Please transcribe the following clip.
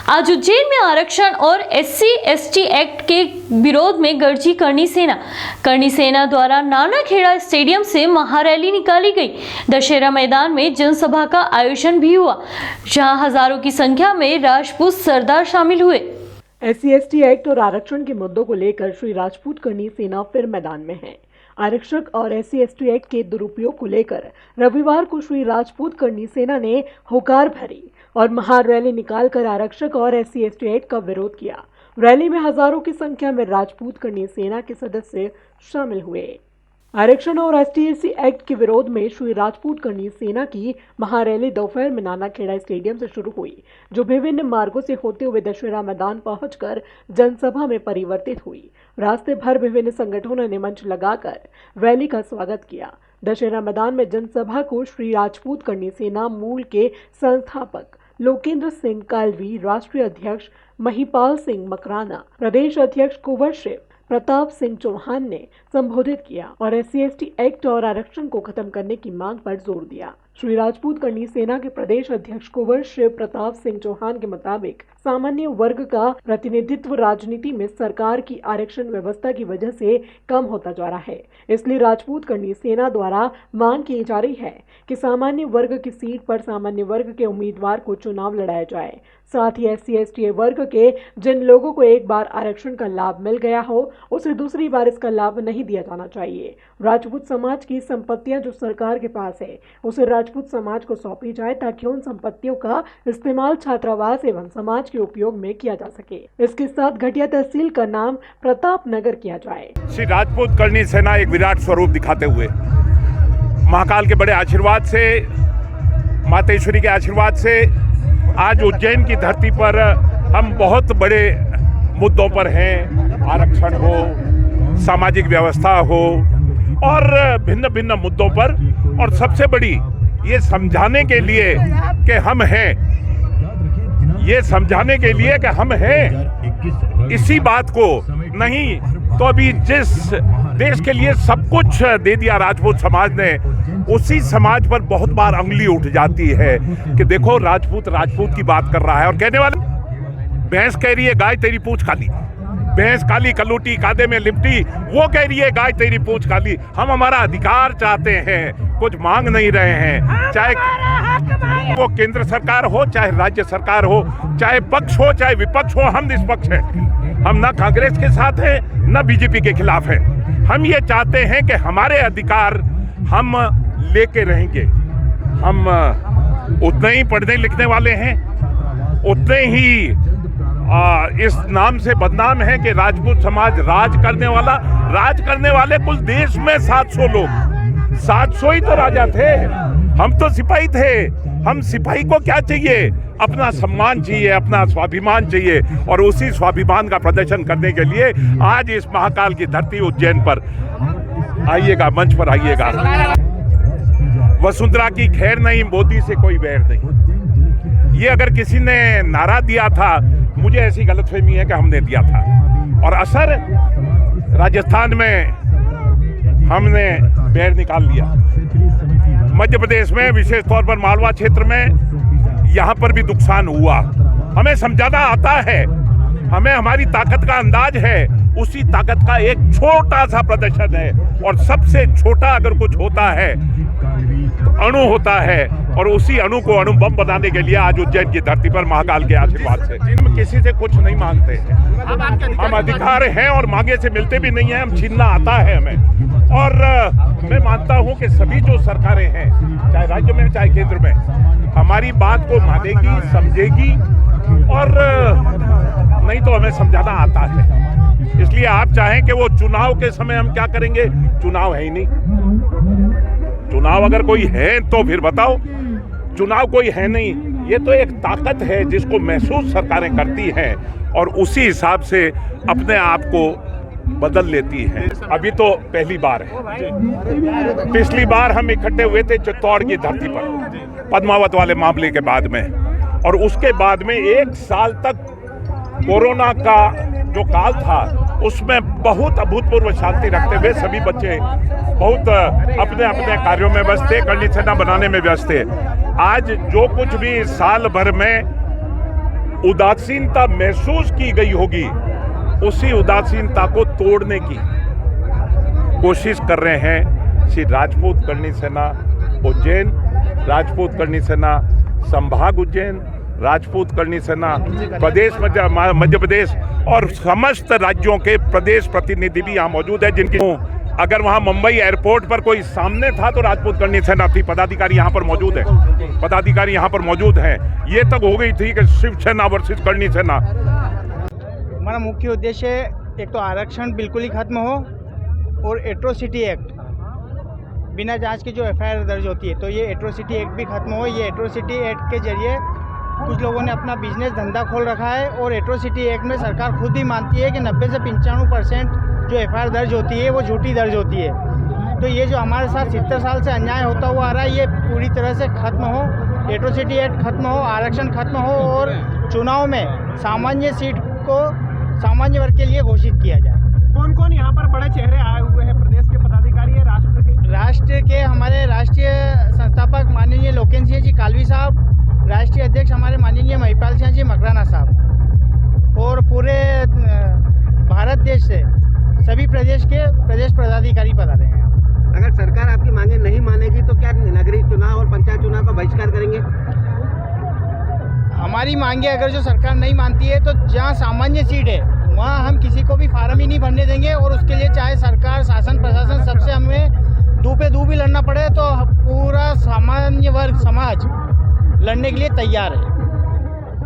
आज उज्जैन में आरक्षण और SC/ST एक्ट के विरोध में गर्जी करनी सेना द्वारा नानाखेड़ा स्टेडियम से महारैली निकाली गई। दशहरा मैदान में जनसभा का आयोजन भी हुआ, जहां हजारों की संख्या में राजपूत सरदार शामिल हुए। SC/ST एक्ट और आरक्षण के मुद्दों को लेकर श्री राजपूत करनी सेना फिर मैदान में है। आरक्षक और SC/ST एक्ट के दुरुपयोग को लेकर रविवार को श्री राजपूत करनी सेना ने हुंकार भरी और महारैली निकालकर आरक्षक और SC/ST एक्ट का विरोध किया। रैली में हजारों की संख्या में राजपूत करनी सेना के सदस्य शामिल हुए। आरक्षण और SC/ST एक्ट के विरोध में श्री राजपूत करनी सेना की महारैली दोपहर में नानाखेड़ा स्टेडियम से शुरू हुई, जो विभिन्न मार्गों से होते हुए दशहरा मैदान पहुंचकर जनसभा में परिवर्तित हुई। रास्ते भर विभिन्न संगठनों ने मंच लगाकर रैली का स्वागत किया। दशहरा मैदान में जनसभा को श्री राजपूत करनी सेना मूल के संस्थापक लोकेंद्र सिंह कालवी, राष्ट्रीय अध्यक्ष महिपाल सिंह मकराना, प्रदेश अध्यक्ष कुंवर शिव प्रताप सिंह चौहान ने संबोधित किया और SC/ST एक्ट और आरक्षण को खत्म करने की मांग पर जोर दिया। श्री राजपूत करनी सेना के प्रदेश अध्यक्ष कुंवर शिव प्रताप सिंह चौहान के मुताबिक सामान्य वर्ग का प्रतिनिधित्व राजनीति में सरकार की आरक्षण व्यवस्था की वजह से कम होता जा रहा है। इसलिए राजपूत करनी सेना द्वारा मांग की जा रही है कि सामान्य वर्ग की सीट पर सामान्य वर्ग के उम्मीदवार को चुनाव लड़ाया जाए। साथ ही SC/ST वर्ग के जिन लोगों को एक बार आरक्षण का लाभ मिल गया हो, उसे दूसरी बार इसका लाभ नहीं दिया जाना चाहिए। राजपूत समाज की संपत्तियां जो सरकार के पास है, उसे राजपूत समाज को सौंपी जाए ताकि उन संपत्तियों का इस्तेमाल छात्रावास एवं समाज के उपयोग में किया जा सके। इसके साथ घटिया तहसील का नाम प्रताप नगर किया जाए। श्री राजपूत करनी सेना एक विराट स्वरूप दिखाते हुए महाकाल के बड़े आशीर्वाद से, मातेश्वरी के आशीर्वाद से आज उज्जैन की धरती पर हम बहुत बड़े मुद्दों पर हैं। आरक्षण हो, सामाजिक व्यवस्था हो और भिन्न भिन्न मुद्दों पर, और सबसे बड़ी ये समझाने के लिए कि हम हैं, ये समझाने के लिए कि हम हैं, इसी बात को नहीं तो अभी जिस देश के लिए सब कुछ दे दिया राजपूत समाज ने, उसी समाज पर बहुत बार अंगुली उठ जाती है कि देखो राजपूत की बात कर रहा है और कहने वाले भैंस कह रही है गाय तेरी पूंछ काली, भैंस काली कलूटी कादे में लिपटी, वो कह रही है गाय तेरी पूंछ काली। हम हमारा अधिकार चाहते हैं, कुछ मांग नहीं रहे हैं, चाहे वो केंद्र सरकार हो, चाहे राज्य सरकार हो, चाहे पक्ष हो चाहे विपक्ष हो, हम निष्पक्ष हैं। हम ना कांग्रेस के साथ हैं ना BJP के खिलाफ हैं। हम ये चाहते हैं कि हमारे अधिकार हम लेके रहेंगे। हम उतने ही पढ़ने लिखने वाले हैं, उतने ही इस नाम से बदनाम है कि राजपूत समाज राज करने वाले कुल देश में 700 लोग, 700 ही तो राजा थे। हम तो सिपाही थे। हम सिपाही को क्या चाहिए? अपना सम्मान चाहिए, अपना स्वाभिमान चाहिए, और उसी स्वाभिमान का प्रदर्शन करने के लिए आज इस महाकाल की धरती उज्जैन पर आइएगा, मंच पर आइएगा। वसुंधरा की खैर नहीं, मोदी से कोई बैर नहीं, ये अगर किसी ने नारा दिया था, मुझे ऐसी गलतफहमी है कि हमने दिया था, और असर राजस्थान में हमने बैर निकाल लिया। मध्य प्रदेश में, विशेष तौर पर मालवा क्षेत्र में, यहाँ पर भी नुकसान हुआ। हमें समझाना आता है, हमें हमारी ताकत का अंदाज है। उसी ताकत का एक छोटा सा प्रदर्शन है, और सबसे छोटा अगर कुछ होता है अणु होता है, और उसी अणु को अणु बम बनाने के लिए आज उज्जैन की धरती पर महाकाल के आशीर्वाद से हम किसी से कुछ नहीं मांगते हैं। हम अधिकार हैं और मांगे से मिलते भी नहीं है, हम छीनना आता है हमें। और मैं मानता हूं कि सभी जो सरकारें हैं, चाहे राज्य में चाहे केंद्र में, हमारी बात को मानेगी, समझेगी, और नहीं तो हमें समझाना आता है। इसलिए आप चाहें कि वो चुनाव के समय हम क्या करेंगे, चुनाव है ही नहीं। चुनाव अगर कोई है तो फिर बताओ, चुनाव कोई है नहीं। ये तो एक ताकत है जिसको महसूस सरकारें करती हैं और उसी हिसाब से अपने आप को बदल लेती हैं। अभी तो पहली बार है। पिछली बार हम इकट्ठे हुए थे चित्तौड़ की धरती पर पद्मावत वाले मामले के बाद में, और उसके बाद में 1 साल तक कोरोना का जो काल था उसमें बहुत अभूतपूर्व शांति रखते हुए सभी बच्चे बहुत अपने अपने कार्यों में व्यस्त थे, करनी सेना बनाने में व्यस्त थे। आज जो कुछ भी साल भर में उदासीनता महसूस की गई होगी, उसी उदासीनता को तोड़ने की कोशिश कर रहे हैं श्री राजपूत करणी सेना उज्जैन, राजपूत करणी सेना संभाग उज्जैन, राजपूत करणी सेना प्रदेश मध्य प्रदेश और समस्त राज्यों के प्रदेश प्रतिनिधि भी यहाँ मौजूद है, जिनकी अगर वहाँ मुंबई एयरपोर्ट पर कोई सामने था तो राजपूत करणी सेना थी, पदाधिकारी यहाँ पर मौजूद है, पदाधिकारी यहाँ पर मौजूद हैं। ये तक हो गई थी कि शिवसेना वर्सेस करणी सेना। हमारा मुख्य उद्देश्य एक तो आरक्षण बिल्कुल ही खत्म हो और एट्रोसिटी एक्ट, बिना जांच के जो एफआईआर दर्ज होती है, तो ये एट्रोसिटी एक्ट भी खत्म हो। ये एट्रोसिटी एक्ट के जरिए कुछ लोगों ने अपना बिजनेस धंधा खोल रखा है और एट्रोसिटी एक्ट में सरकार खुद ही मानती है कि 90 से 95% जो एफआईआर दर्ज होती है वो झूठी दर्ज होती है। तो ये जो हमारे साथ 70 साल से अन्याय होता हुआ आ रहा है, ये पूरी तरह से खत्म हो, एट्रोसिटी एक्ट खत्म हो, आरक्षण खत्म हो और चुनाव में सामान्य सीट को सामान्य वर्ग के लिए घोषित किया जाए। कौन कौन यहाँ पर बड़े चेहरे आए हुए हैं? प्रदेश के पदाधिकारी है, राष्ट्र के हमारे राष्ट्रीय संस्थापक माननीय लोकेन सिंह जी कालवी साहब, राष्ट्रीय अध्यक्ष हमारे माननीय महिपाल सिंह जी मकराना साहब और पूरे भारत देश से सभी प्रदेश के प्रदेश पदाधिकारी पधारे हैं। अगर सरकार आपकी मांगे नहीं मानेगी तो क्या नगरीय चुनाव और पंचायत चुनाव का बहिष्कार करेंगे? हमारी मांगे अगर जो सरकार नहीं मानती है तो जहाँ सामान्य सीट है वहाँ हम किसी को भी फार्म ही नहीं भरने देंगे और उसके लिए चाहे सरकार, शासन, प्रशासन सबसे हमें दू पे दू भी लड़ना पड़े तो पूरा सामान्य वर्ग समाज लड़ने के लिए तैयार है।